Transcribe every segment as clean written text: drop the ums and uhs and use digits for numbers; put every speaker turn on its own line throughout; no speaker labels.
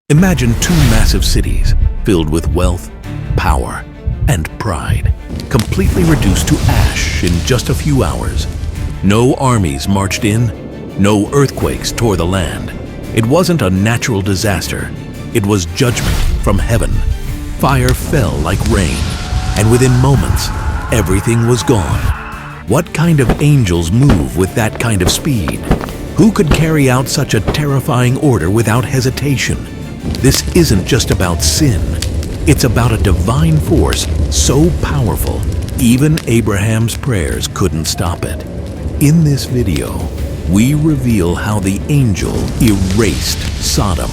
Imagine two massive cities filled with wealth, power, and pride, completely reduced to ash in just a few hours. No armies marched in, no earthquakes tore the land. It wasn't a natural disaster, it was judgment from heaven. Fire fell like rain, and within moments, everything was gone. What kind of angels move with that kind of speed? Who could carry out such a terrifying order without hesitation? This isn't just about sin. It's about a divine force so powerful, even Abraham's prayers couldn't stop it. In this video, we reveal how the angel erased Sodom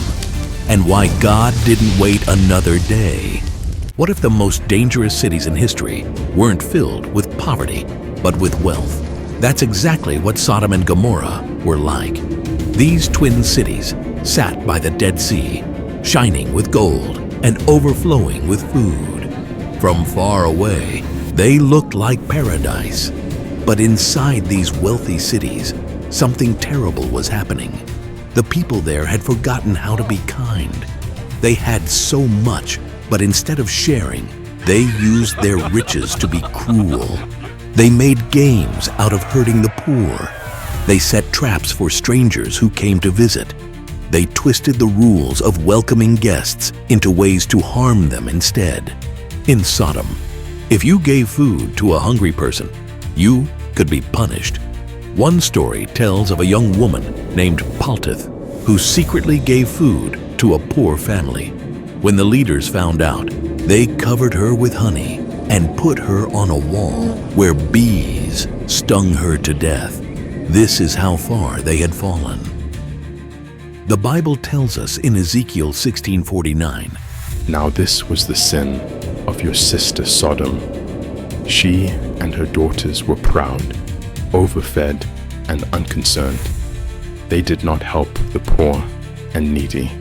and why God didn't wait another day. What if the most dangerous cities in history weren't filled with poverty, but with wealth? That's exactly what Sodom and Gomorrah were like. These twin cities sat by the Dead Sea, shining with gold and overflowing with food. From far away, they looked like paradise. But inside these wealthy cities, something terrible was happening. The people there had forgotten how to be kind. They had so much, but instead of sharing, they used their riches to be cruel. They made games out of hurting the poor. They set traps for strangers who came to visit. They twisted the rules of welcoming guests into ways to harm them instead. In Sodom, if you gave food to a hungry person, you could be punished. One story tells of a young woman named Paltith who secretly gave food to a poor family. When the leaders found out, they covered her with honey and put her on a wall where bees stung her to death. This is how far they had fallen. The Bible tells us in Ezekiel 16:49,
Now this was the sin of your sister Sodom. She and her daughters were proud, overfed, and unconcerned. They did not help the poor and needy.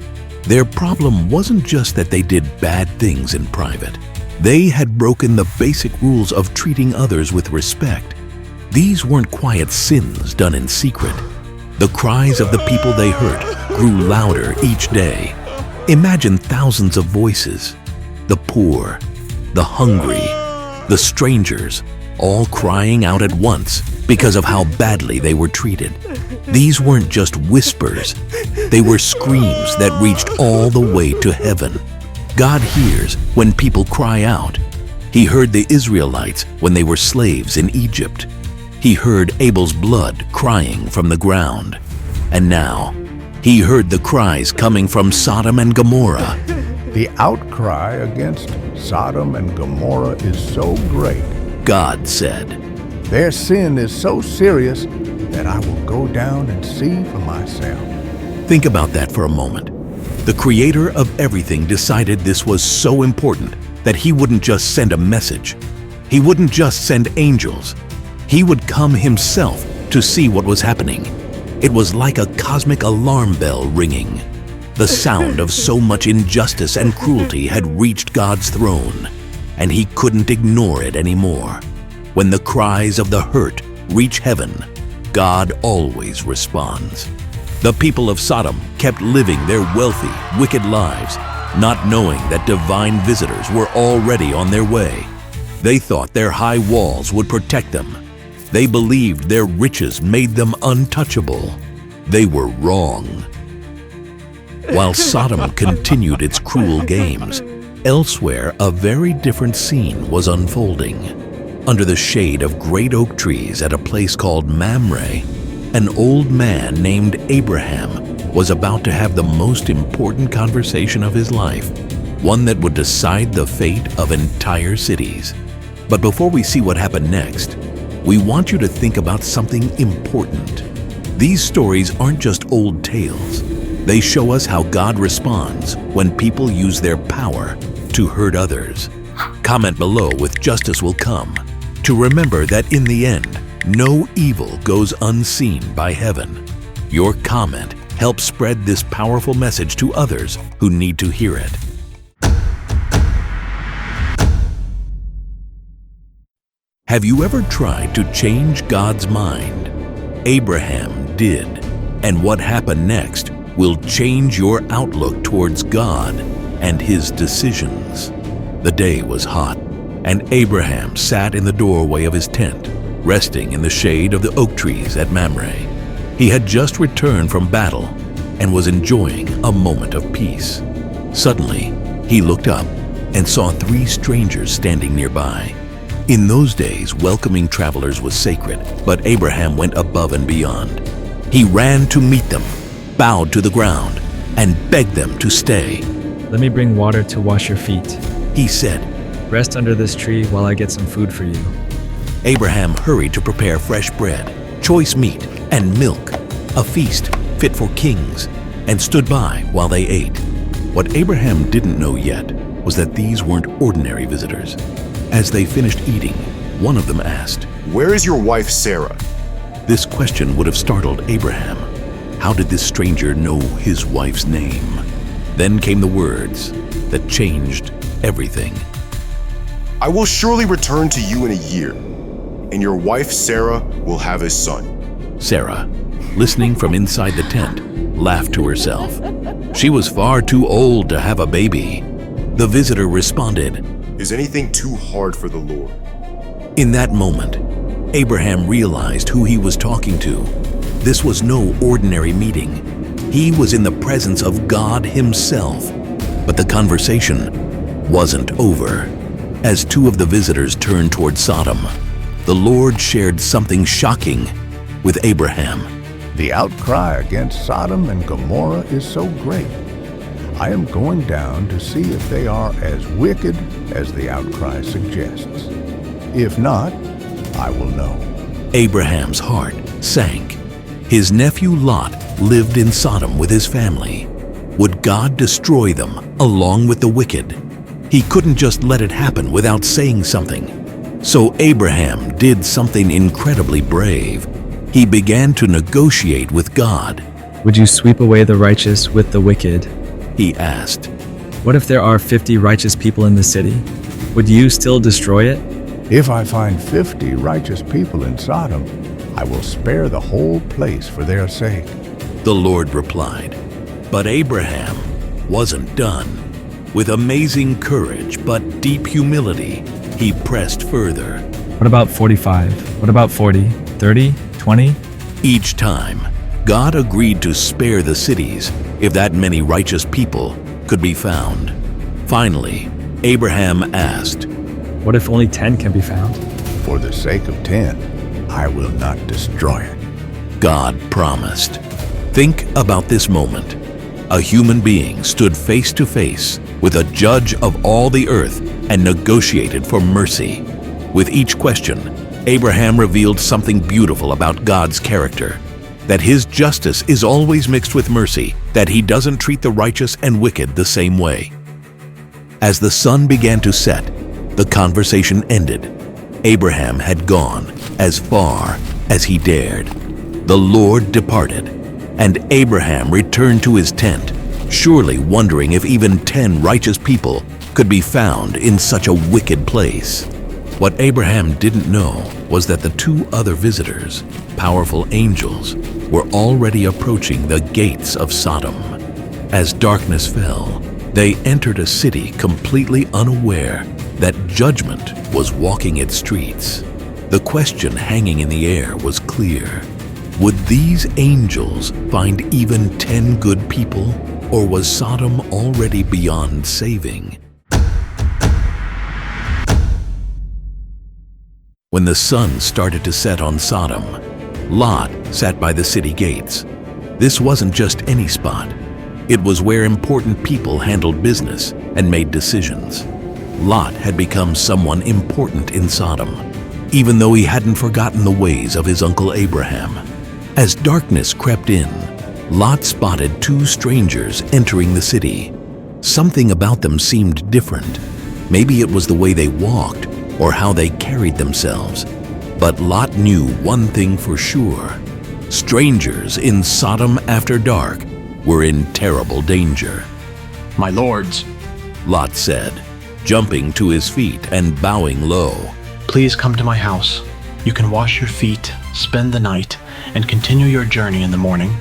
Their problem wasn't just that they did bad things in private. They had broken the basic rules of treating others with respect. These weren't quiet sins done in secret. The cries of the people they hurt grew louder each day. Imagine thousands of voices, the poor, the hungry, the strangers, all crying out at once because of how badly they were treated. These weren't just whispers, they were screams that reached all the way to heaven. God hears when people cry out. He heard the Israelites when they were slaves in Egypt. He heard Abel's blood crying from the ground. And now, he heard the cries coming from Sodom and Gomorrah.
The outcry against Sodom and Gomorrah is so great.
God said,
Their sin is so serious that I will go down and see for myself.
Think about that for a moment. The creator of everything decided this was so important that he wouldn't just send a message. He wouldn't just send angels. He would come himself to see what was happening. It was like a cosmic alarm bell ringing. The sound of so much injustice and cruelty had reached God's throne, and he couldn't ignore it anymore. When the cries of the hurt reach heaven, God always responds. The people of Sodom kept living their wealthy, wicked lives, not knowing that divine visitors were already on their way. They thought their high walls would protect them. They believed their riches made them untouchable. They were wrong. While Sodom continued its cruel games, elsewhere a very different scene was unfolding. Under the shade of great oak trees at a place called Mamre, an old man named Abraham was about to have the most important conversation of his life, one that would decide the fate of entire cities. But before we see what happened next, we want you to think about something important. These stories aren't just old tales. They show us how God responds when people use their power to hurt others. Comment below with "Justice will come," to remember that in the end, no evil goes unseen by heaven. Your comment helps spread this powerful message to others who need to hear it. Have you ever tried to change God's mind? Abraham did, and what happened next will change your outlook towards God and His decisions. The day was hot, and Abraham sat in the doorway of his tent, resting in the shade of the oak trees at Mamre. He had just returned from battle and was enjoying a moment of peace. Suddenly, he looked up and saw 3 strangers standing nearby. In those days, welcoming travelers was sacred, but Abraham went above and beyond. He ran to meet them, bowed to the ground, and begged them to stay.
Let me bring water to wash your feet.
He said,
Rest under this tree while I get some food for you.
Abraham hurried to prepare fresh bread, choice meat, and milk, a feast fit for kings, and stood by while they ate. What Abraham didn't know yet was that these weren't ordinary visitors. As they finished eating, one of them asked,
"Where is your wife Sarah?"
This question would have startled Abraham. How did this stranger know his wife's name? Then came the words that changed everything.
"I will surely return to you in a year, and your wife Sarah will have a son."
Sarah, listening from inside the tent, laughed to herself. She was far too old to have a baby. The visitor responded,
"Is anything too hard for the Lord?"
In that moment, Abraham realized who he was talking to. This was no ordinary meeting. He was in the presence of God Himself. But the conversation wasn't over. As 2 of the visitors turned toward Sodom, the Lord shared something shocking with Abraham.
The outcry against Sodom and Gomorrah is so great. I am going down to see if they are as wicked as the outcry suggests. If not, I will know.
Abraham's heart sank. His nephew Lot lived in Sodom with his family. Would God destroy them along with the wicked? He couldn't just let it happen without saying something. So Abraham did something incredibly brave. He began to negotiate with God.
Would you sweep away the righteous with the wicked?
He asked,
What if there are 50 righteous people in the city? Would you still destroy it?
If I find 50 righteous people in Sodom, I will spare the whole place for their sake.
The Lord replied. But Abraham wasn't done. With amazing courage but deep humility, he pressed further.
What about 45? What about 40? 30? 20?
Each time, God agreed to spare the cities if that many righteous people could be found. Finally, Abraham asked,
What if only 10 can be found?
For the sake of 10, I will not destroy it.
God promised. Think about this moment. A human being stood face to face with a judge of all the earth and negotiated for mercy. With each question, Abraham revealed something beautiful about God's character. That His justice is always mixed with mercy, that He doesn't treat the righteous and wicked the same way. As the sun began to set, the conversation ended. Abraham had gone as far as he dared. The Lord departed, and Abraham returned to his tent, surely wondering if even 10 righteous people could be found in such a wicked place. What Abraham didn't know was that the 2 other visitors, powerful angels, were already approaching the gates of Sodom. As darkness fell, they entered a city completely unaware that judgment was walking its streets. The question hanging in the air was clear. Would these angels find even 10 good people, or was Sodom already beyond saving? When the sun started to set on Sodom, Lot sat by the city gates. This wasn't just any spot. It was where important people handled business and made decisions. Lot had become someone important in Sodom, even though he hadn't forgotten the ways of his uncle Abraham. As darkness crept in, Lot spotted 2 strangers entering the city. Something about them seemed different. Maybe it was the way they walked or how they carried themselves. But Lot knew one thing for sure. Strangers in Sodom after dark were in terrible danger.
"My lords,
Lot said, jumping to his feet and bowing low.
please come to my house. You can wash your feet, spend the night, and continue your journey in the morning."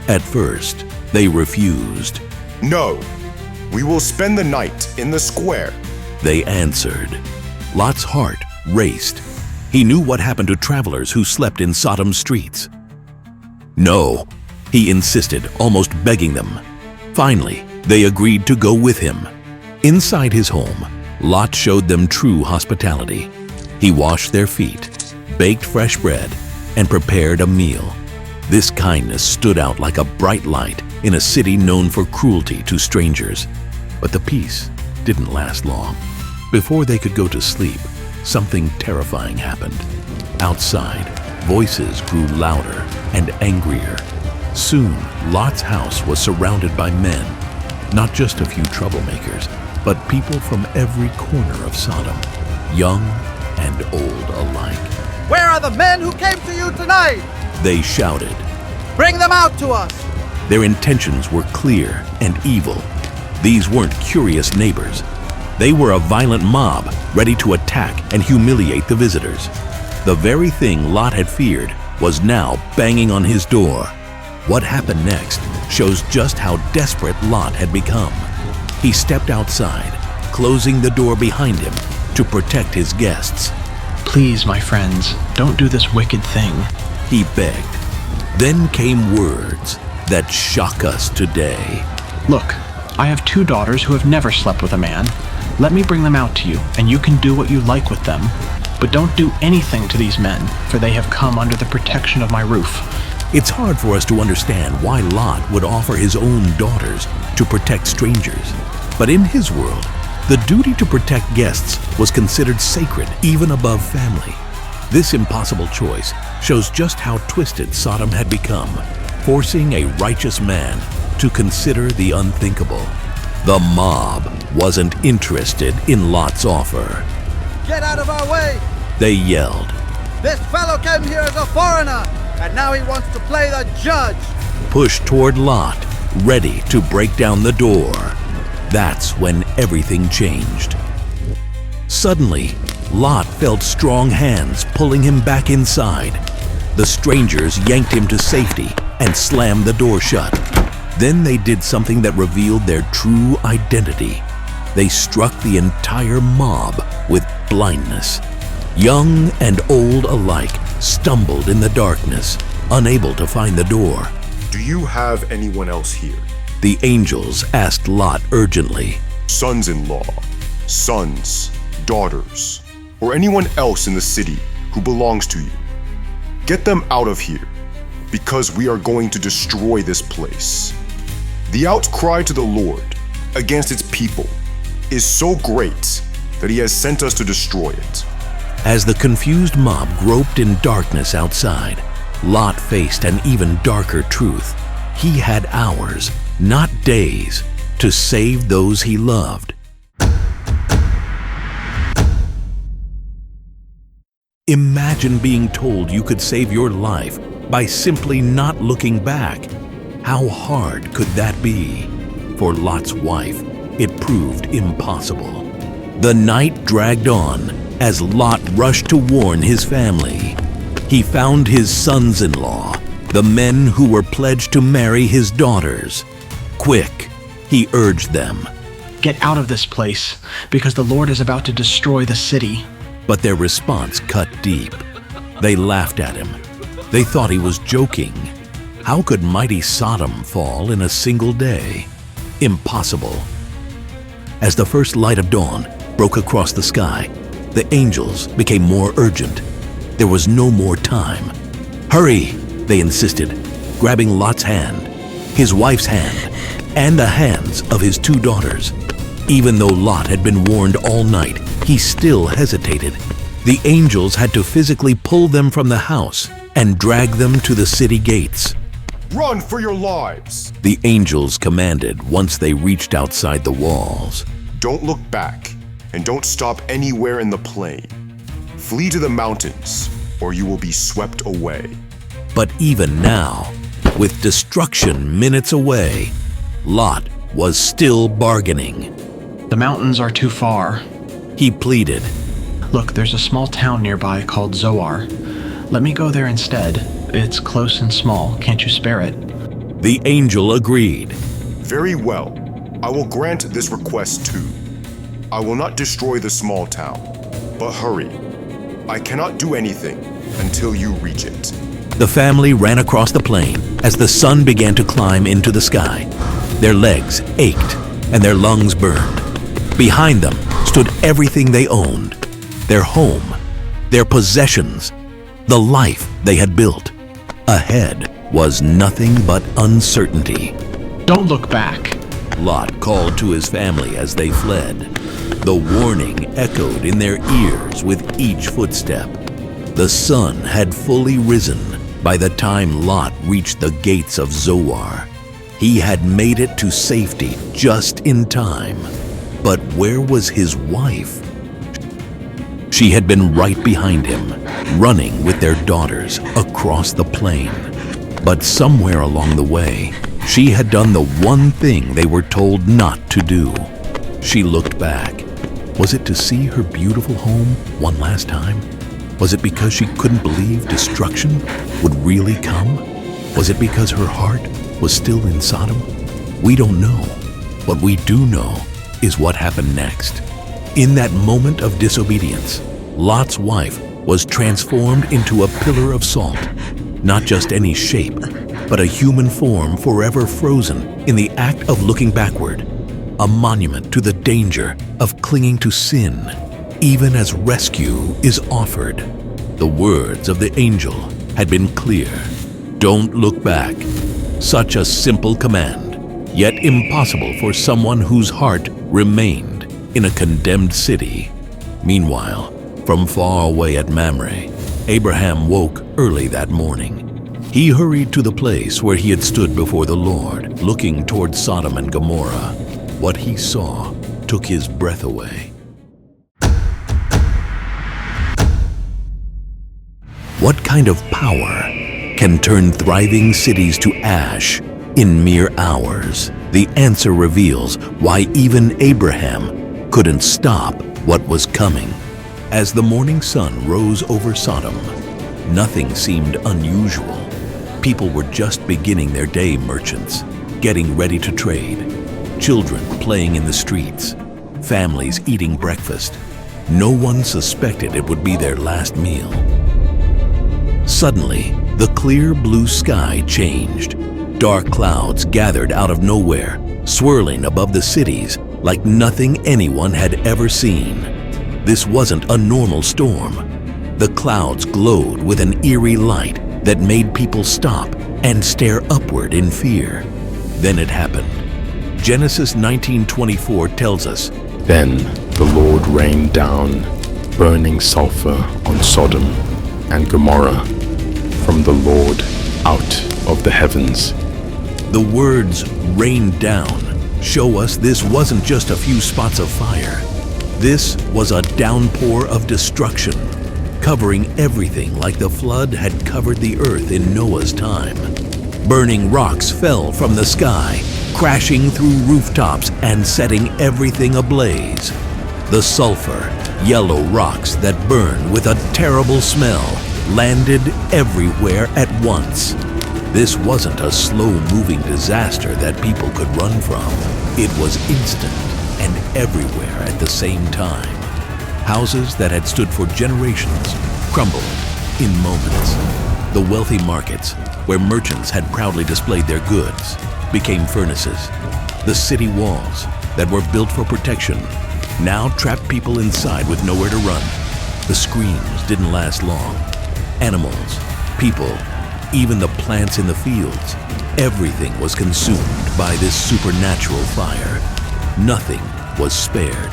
At first, They refused.
No, we will spend the night in the square.
They answered. Lot's heart raced. He knew what happened to travelers who slept in Sodom's streets. No, he insisted, almost begging them. Finally, they agreed to go with him. Inside his home, Lot showed them true hospitality. He washed their feet, baked fresh bread, and prepared a meal. This kindness stood out like a bright light in a city known for cruelty to strangers. But the peace didn't last long. Before they could go to sleep, something terrifying happened. Outside, voices grew louder and angrier. Soon, Lot's house was surrounded by men, not just a few troublemakers, but people from every corner of Sodom, young and old alike.
Where are the men who came to you tonight?
They shouted.
Bring them out to us!
Their intentions were clear and evil. These weren't curious neighbors. They were a violent mob ready to attack and humiliate the visitors. The very thing Lot had feared was now banging on his door. What happened next shows just how desperate Lot had become. He stepped outside, closing the door behind him to protect his guests.
Please, my friends, don't do this wicked thing.
He begged. Then came words that shock us today.
Look, I have 2 daughters who have never slept with a man. Let me bring them out to you, and you can do what you like with them. But don't do anything to these men, for they have come under the protection of my roof.
It's hard for us to understand why Lot would offer his own daughters to protect strangers. But in his world, the duty to protect guests was considered sacred even above family. This impossible choice shows just how twisted Sodom had become, forcing a righteous man to consider the unthinkable. The mob wasn't interested in Lot's offer.
Get out of our way!
They yelled.
This fellow came here as a foreigner, and now he wants to play the judge!
Pushed toward Lot, ready to break down the door. That's when everything changed. Suddenly, Lot felt strong hands pulling him back inside. The strangers yanked him to safety and slammed the door shut. Then they did something that revealed their true identity. They struck the entire mob with blindness. Young and old alike stumbled in the darkness, unable to find the door.
Do you have anyone else here?
The angels asked Lot urgently.
Sons-in-law, sons, daughters, or anyone else in the city who belongs to you. Get them out of here, because we are going to destroy this place. The outcry to the Lord against its people is so great that he has sent us to destroy it.
As the confused mob groped in darkness outside, Lot faced an even darker truth. He had hours, not days, to save those he loved. Imagine being told you could save your life by simply not looking back. How hard could that be? For Lot's wife, it proved impossible. The night dragged on as Lot rushed to warn his family. He found his sons-in-law, the men who were pledged to marry his daughters. Quick, he urged them.
Get out of this place, because the Lord is about to destroy the city.
But their response cut deep. They laughed at him. They thought he was joking. How could mighty Sodom fall in a single day? Impossible. As the first light of dawn broke across the sky, the angels became more urgent. There was no more time. Hurry, they insisted, grabbing Lot's hand, his wife's hand, and the hands of his 2 daughters. Even though Lot had been warned all night, he still hesitated. The angels had to physically pull them from the house and drag them to the city gates.
Run for your lives!
The angels commanded once they reached outside the walls.
Don't look back, and don't stop anywhere in the plain. Flee to the mountains, or you will be swept away.
But even now, with destruction minutes away, Lot was still bargaining.
The mountains are too far.
He pleaded.
Look, there's a small town nearby called Zoar. Let me go there instead. It's close and small. Can't you spare it?
The angel agreed.
Very well. I will grant this request too. I will not destroy the small town, but hurry. I cannot do anything until you reach it.
The family ran across the plain as the sun began to climb into the sky. Their legs ached and their lungs burned. Behind them stood everything they owned, their home, their possessions, the life they had built. Ahead was nothing but uncertainty.
Don't look back.
Lot called to his family as they fled. The warning echoed in their ears with each footstep. The sun had fully risen by the time Lot reached the gates of Zoar. He had made it to safety just in time. But where was his wife? She had been right behind him, running with their daughters across the plain. But somewhere along the way, she had done the one thing they were told not to do. She looked back. Was it to see her beautiful home one last time? Was it because she couldn't believe destruction would really come? Was it because her heart was still in Sodom? We don't know. What we do know is what happened next. In that moment of disobedience, Lot's wife was transformed into a pillar of salt. Not just any shape, but a human form forever frozen in the act of looking backward. A monument to the danger of clinging to sin, even as rescue is offered. The words of the angel had been clear. Don't look back. Such a simple command, yet impossible for someone whose heart remained in a condemned city. Meanwhile, from far away at Mamre, Abraham woke early that morning. He hurried to the place where he had stood before the Lord, looking toward Sodom and Gomorrah. What he saw took his breath away. What kind of power can turn thriving cities to ash in mere hours? The answer reveals why even Abraham couldn't stop what was coming. As the morning sun rose over Sodom, nothing seemed unusual. People were just beginning their day, merchants, getting ready to trade, children playing in the streets, families eating breakfast. No one suspected it would be their last meal. Suddenly, the clear blue sky changed. Dark clouds gathered out of nowhere, swirling above the cities like nothing anyone had ever seen. This wasn't a normal storm. The clouds glowed with an eerie light that made people stop and stare upward in fear. Then it happened. Genesis 19:24 tells us,
Then the Lord rained down burning sulfur on Sodom and Gomorrah from the Lord out of the heavens.
The words rain down show us this wasn't just a few spots of fire. This was a downpour of destruction, covering everything like the flood had covered the earth in Noah's time. Burning rocks fell from the sky, crashing through rooftops and setting everything ablaze. The sulfur, yellow rocks that burned with a terrible smell landed everywhere at once. This wasn't a slow-moving disaster that people could run from. It was instant and everywhere at the same time. Houses that had stood for generations crumbled in moments. The wealthy markets, where merchants had proudly displayed their goods, became furnaces. The city walls that were built for protection now trapped people inside with nowhere to run. The screams didn't last long. Animals, people, even the plants in the fields, everything was consumed by this supernatural fire. Nothing was spared.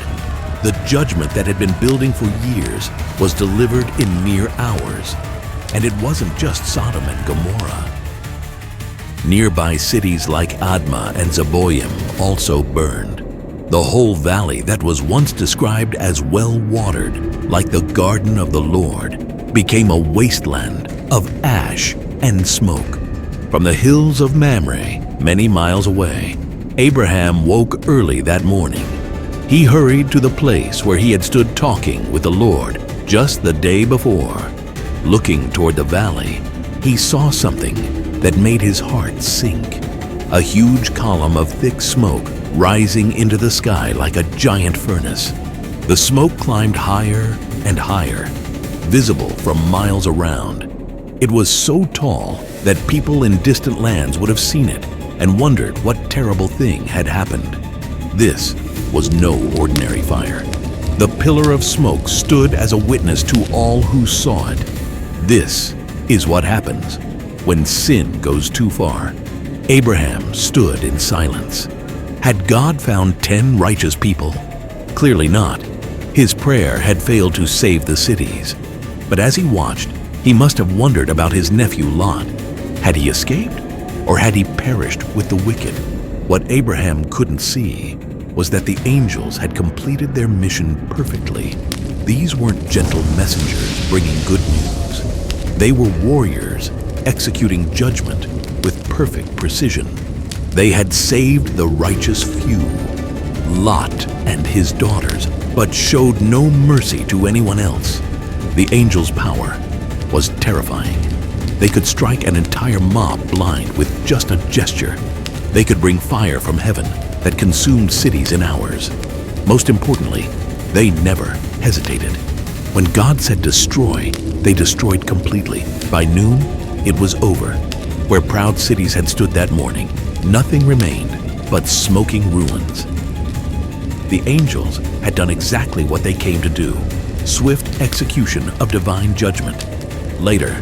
The judgment that had been building for years was delivered in mere hours. And it wasn't just Sodom and Gomorrah. Nearby cities like Admah and Zeboim also burned. The whole valley that was once described as well-watered, like the garden of the Lord, became a wasteland of ash and smoke. From the hills of Mamre, many miles away, Abraham woke early that morning. He hurried to the place where he had stood talking with the Lord just the day before. Looking toward the valley, he saw something that made his heart sink. a huge column of thick smoke rising into the sky like a giant furnace. The smoke climbed higher and higher, visible from miles around. It was so tall that people in distant lands would have seen it and wondered what terrible thing had happened. This was no ordinary fire. The pillar of smoke stood as a witness to all who saw it. This is what happens when sin goes too far. Abraham stood in silence. Had God found 10 righteous people? Clearly not. His prayer had failed to save the cities. But as he watched, he must have wondered about his nephew Lot. Had he escaped, or had he perished with the wicked? What Abraham couldn't see was that the angels had completed their mission perfectly. These weren't gentle messengers bringing good news. They were warriors executing judgment with perfect precision. They had saved the righteous few, Lot and his daughters, but showed no mercy to anyone else. The angels' power was terrifying. They could strike an entire mob blind with just a gesture. They could bring fire from heaven that consumed cities in hours. Most importantly, they never hesitated. When God said destroy, they destroyed completely. By noon, it was over. Where proud cities had stood that morning, nothing remained but smoking ruins. The angels had done exactly what they came to do: swift execution of divine judgment. Later,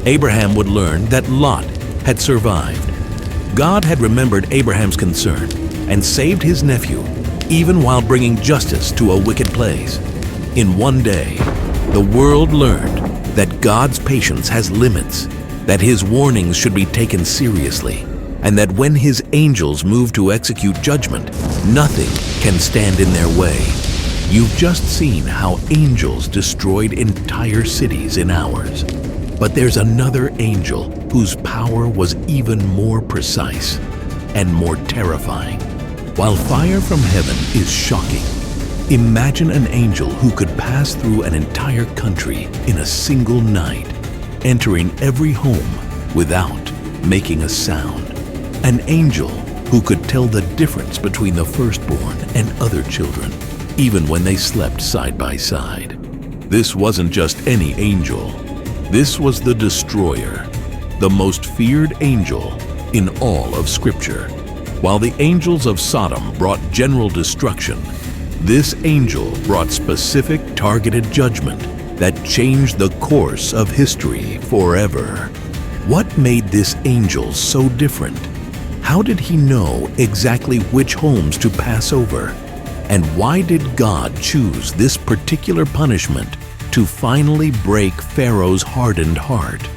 Abraham would learn that Lot had survived. God had remembered Abraham's concern and saved his nephew, even while bringing justice to a wicked place. In one day, the world learned that God's patience has limits, that his warnings should be taken seriously, and that when his angels move to execute judgment, nothing can stand in their way. You've just seen how angels destroyed entire cities in hours. But there's another angel whose power was even more precise and more terrifying. While fire from heaven is shocking, imagine an angel who could pass through an entire country in a single night, entering every home without making a sound. An angel who could tell the difference between the firstborn and other children, even when they slept side by side. This wasn't just any angel. This was the destroyer, the most feared angel in all of Scripture. While the angels of Sodom brought general destruction, this angel brought specific targeted judgment that changed the course of history forever. What made this angel so different? How did he know exactly which homes to pass over? And why did God choose this particular punishment to finally break Pharaoh's hardened heart?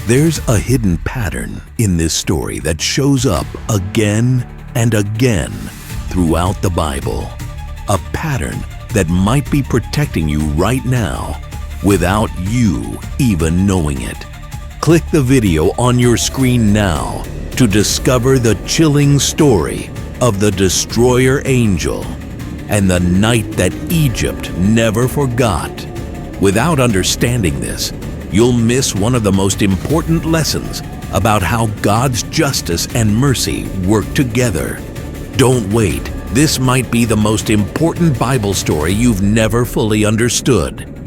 There's a hidden pattern in this story that shows up again and again throughout the Bible. A pattern that might be protecting you right now without you even knowing it. Click the video on your screen now to discover the chilling story of the destroyer angel and the night that Egypt never forgot. Without understanding this, you'll miss one of the most important lessons about how God's justice and mercy work together. Don't wait. This might be the most important Bible story you've never fully understood.